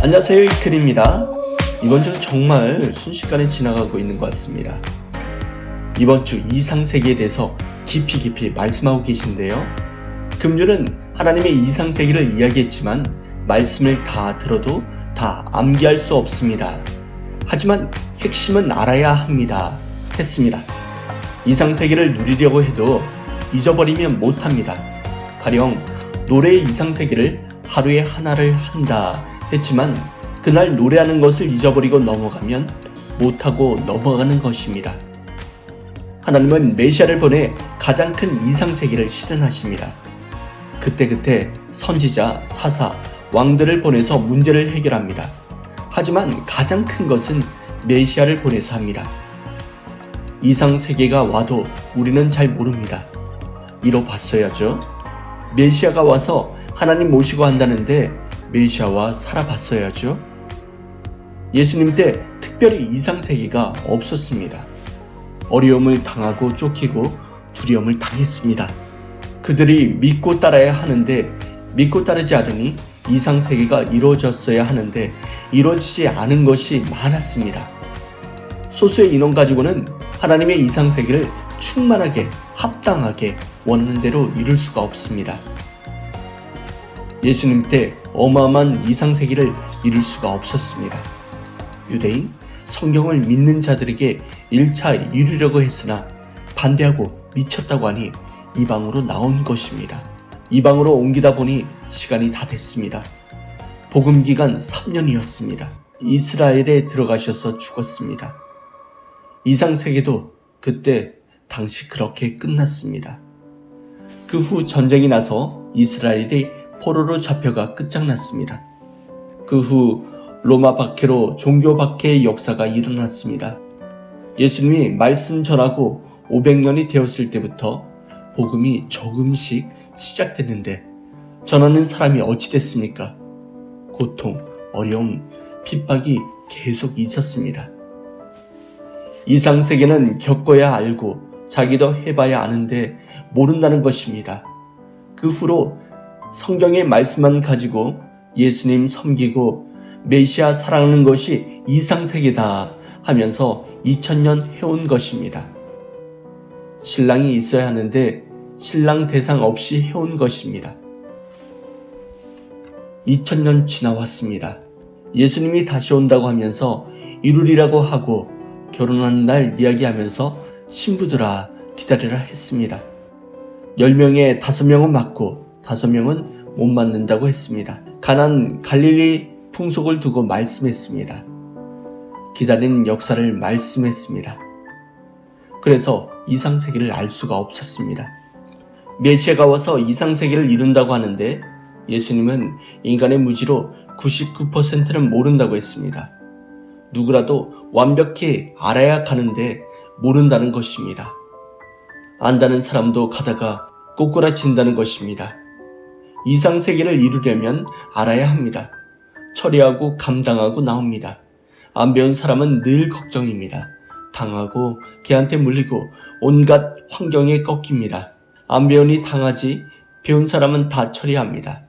안녕하세요, 이클입니다. 이번 주는 정말 순식간에 지나가고 있는 것 같습니다. 이번 주 이상세계에 대해서 깊이 말씀하고 계신데요. 금주는 하나님의 이상세계를 이야기했지만 말씀을 다 들어도 다 암기할 수 없습니다. 하지만 핵심은 알아야 합니다. 했습니다. 이상세계를 누리려고 해도 잊어버리면 못합니다. 가령 노래의 이상세계를 하루에 하나를 한다 했지만 그날 노래하는 것을 잊어버리고 넘어가면 못하고 넘어가는 것입니다. 하나님은 메시아를 보내 가장 큰 이상세계를 실현하십니다. 그때 선지자, 사사, 왕들을 보내서 문제를 해결합니다. 하지만 가장 큰 것은 메시아를 보내서 합니다. 이상세계가 와도 우리는 잘 모릅니다. 이뤄봤어야죠. 메시아가 와서 하나님 모시고 한다는데 메시아와 살아봤어야죠. 예수님 때 특별히 이상세계가 없었습니다. 어려움을 당하고 쫓기고 두려움을 당했습니다. 그들이 믿고 따라야 하는데 믿고 따르지 않으니 이상세계가 이루어졌어야 하는데 이루어지지 않은 것이 많았습니다. 소수의 인원 가지고는 하나님의 이상세계를 충만하게 합당하게 원하는 대로 이룰 수가 없습니다. 예수님 때 어마어마한 이상세계를 이룰 수가 없었습니다. 유대인, 성경을 믿는 자들에게 1차 이루려고 했으나 반대하고 미쳤다고 하니 이방으로 나온 것입니다. 이방으로 옮기다 보니 시간이 다 됐습니다. 복음 기간 3년이었습니다. 이스라엘에 들어가셔서 죽었습니다. 이상세계도 그때 당시 그렇게 끝났습니다. 그 후 전쟁이 나서 이스라엘이 포로로 잡혀가 끝장났습니다. 그 후 로마 박해로 종교 박해의 역사가 일어났습니다. 예수님이 말씀 전하고 500년이 되었을 때부터 복음이 조금씩 시작됐는데 전하는 사람이 어찌 됐습니까? 고통, 어려움, 핍박이 계속 있었습니다. 이상세계는 겪어야 알고 자기도 해봐야 아는데 모른다는 것입니다. 그 후로 성경의 말씀만 가지고 예수님 섬기고 메시아 사랑하는 것이 이상세계다 하면서 2000년 해온 것입니다. 신랑이 있어야 하는데 신랑 대상 없이 해온 것입니다. 2000년 지나왔습니다. 예수님이 다시 온다고 하면서 이루리라고 하고 결혼하는 날 이야기하면서 신부들아 기다리라 했습니다. 10명에 5명은 맞고 5명은 못 맞는다고 했습니다. 가나안 갈릴리 풍속을 두고 말씀했습니다. 기다리는 역사를 말씀했습니다. 그래서 이상세계를 알 수가 없었습니다. 메시아가 와서 이상세계를 이룬다고 하는데 예수님은 인간의 무지로 99%는 모른다고 했습니다. 누구라도 완벽히 알아야 가는데 모른다는 것입니다. 안다는 사람도 가다가 꼬꾸라진다는 것입니다. 이상세계를 이루려면 알아야 합니다. 처리하고 감당하고 나옵니다. 안 배운 사람은 늘 걱정입니다. 당하고 개한테 물리고 온갖 환경에 꺾입니다. 안 배우니 당하지 배운 사람은 다 처리합니다.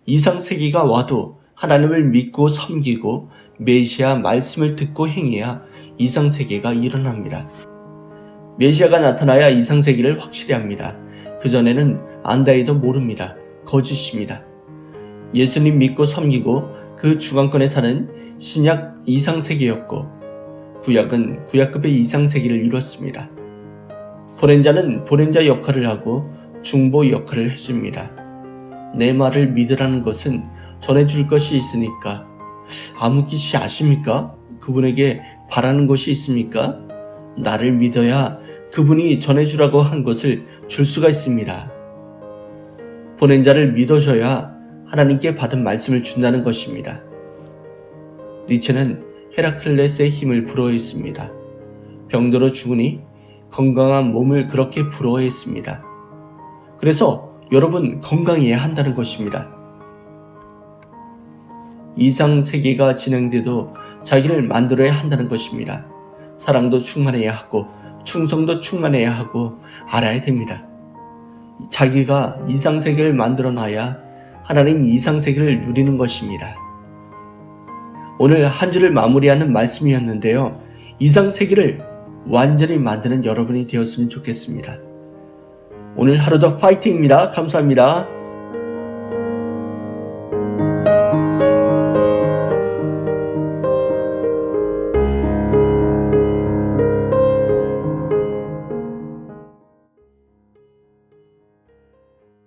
이상세계가 와도 하나님을 믿고 섬기고 메시아 말씀을 듣고 행해야 이상세계가 일어납니다. 메시아가 나타나야 이상세계를 확실히 합니다. 그전에는 안다 해도 모릅니다. 거짓입니다. 예수님 믿고 섬기고 그 주관권에 사는 신약 이상세계였고 구약은 구약급의 이상세계를 이뤘습니다. 보낸 자는 보낸 자 역할을 하고 중보 역할을 해줍니다. 내 말을 믿으라는 것은 전해줄 것이 있으니까 아무기시 아십니까? 그분에게 바라는 것이 있습니까? 나를 믿어야 그분이 전해주라고 한 것을 줄 수가 있습니다. 보낸 자를 믿어줘야 하나님께 받은 말씀을 준다는 것입니다. 니체는 헤라클레스의 힘을 부러워했습니다. 병들어 죽으니 건강한 몸을 그렇게 부러워했습니다. 그래서 여러분 건강해야 한다는 것입니다. 이상세계가 진행돼도 자기를 만들어야 한다는 것입니다. 사랑도 충만해야 하고 충성도 충만해야 하고 알아야 됩니다. 자기가 이상세계를 만들어놔야 하나님 이상세계를 누리는 것입니다. 오늘 한 주를 마무리하는 말씀이었는데요. 이상세계를 완전히 만드는 여러분이 되었으면 좋겠습니다. 오늘 하루도 파이팅입니다. 감사합니다.